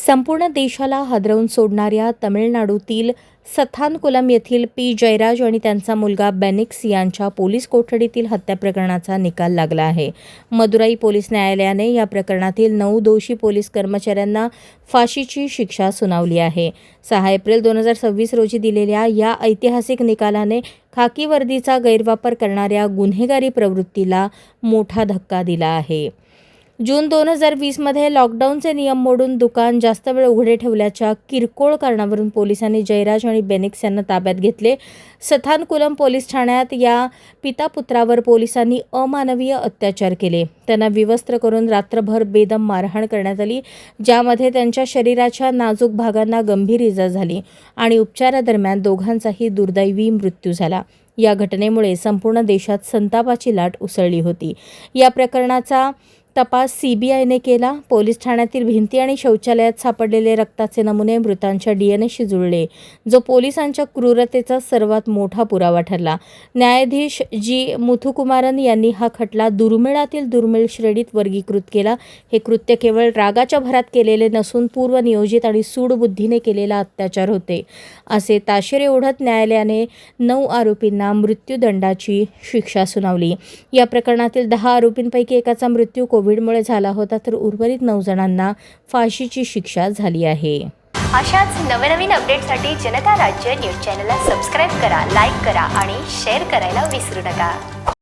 संपूर्ण देशाला हादरवून सोडणाऱ्या तमिळनाडूतील सथानकुलम येथील पी जयराज आणि त्यांचा मुलगा बेनिक्स यांच्या पोलीस कोठडीतील हत्या प्रकरणाचा निकाल लागला आहे. मदुराई पोलीस न्यायालयाने या प्रकरणातील 9 दोषी पोलीस कर्मचाऱ्यांना फाशीची शिक्षा सुनावली आहे. 6 एप्रिल 2026 रोजी दिलेल्या या ऐतिहासिक निकालाने खाकी वर्दीचा गैरवापर करणाऱ्या गुन्हेगारी प्रवृत्तीला मोठा धक्का दिला आहे. जून 2020 मध्ये लॉकडाऊनचे नियम मोडून दुकान जास्त वेळ उघडे ठेवल्याच्या किरकोळ कारणावरून पोलिसांनी जयराज आणि बेनिक्स यांना ताब्यात घेतले. सथानकुलम पोलीस ठाण्यात या पिता-पुत्रावर पोलिसांनी अमानवीय अत्याचार केले. त्यांना विवस्त्र करून रात्रभर बेदम मारहाण करण्यात आली, ज्यामध्ये त्यांच्या शरीराच्या नाजूक भागांना गंभीर इजा झाली आणि उपचारादरम्यान दोघांचाही दुर्दैवी मृत्यू झाला. या घटनेमुळे संपूर्ण देशात संतापाची लाट उसळली होती. या प्रकरणाचा तपास सीबीआयने केला. पोलीस ठाण्यातील भिंती आणि शौचालयात सापडलेले रक्ताचे नमुने मृतांच्या डीएनएशी जुळले, जो पोलिसांच्या क्रूरतेचा सर्वात मोठा पुरावा ठरला. न्यायाधीश जी मुथुकुमारन यांनी हा खटला दुर्मिळातील दुर्मिळ श्रेणीत वर्गीकृत केला. हे कृत्य केवळ रागाच्या भरात केलेले नसून पूर्वनियोजित आणि सूडबुद्धीने केलेला अत्याचार होते, असे ताशेरे ओढत न्यायालयाने 9 आरोपींना मृत्यूदंडाची शिक्षा सुनावली. या प्रकरणातील 10 आरोपींपैकी एकाचा मृत्यू कोविडमुळे झाला होता, तर उर्वरित 9 जणांना फाशीची शिक्षा झाली आहे. अशाच नवनवीन अपडेटसाठी जनता राज्य न्यूज चॅनलला सबस्क्राईब करा, लाईक करा आणि शेअर करायला विसरू नका.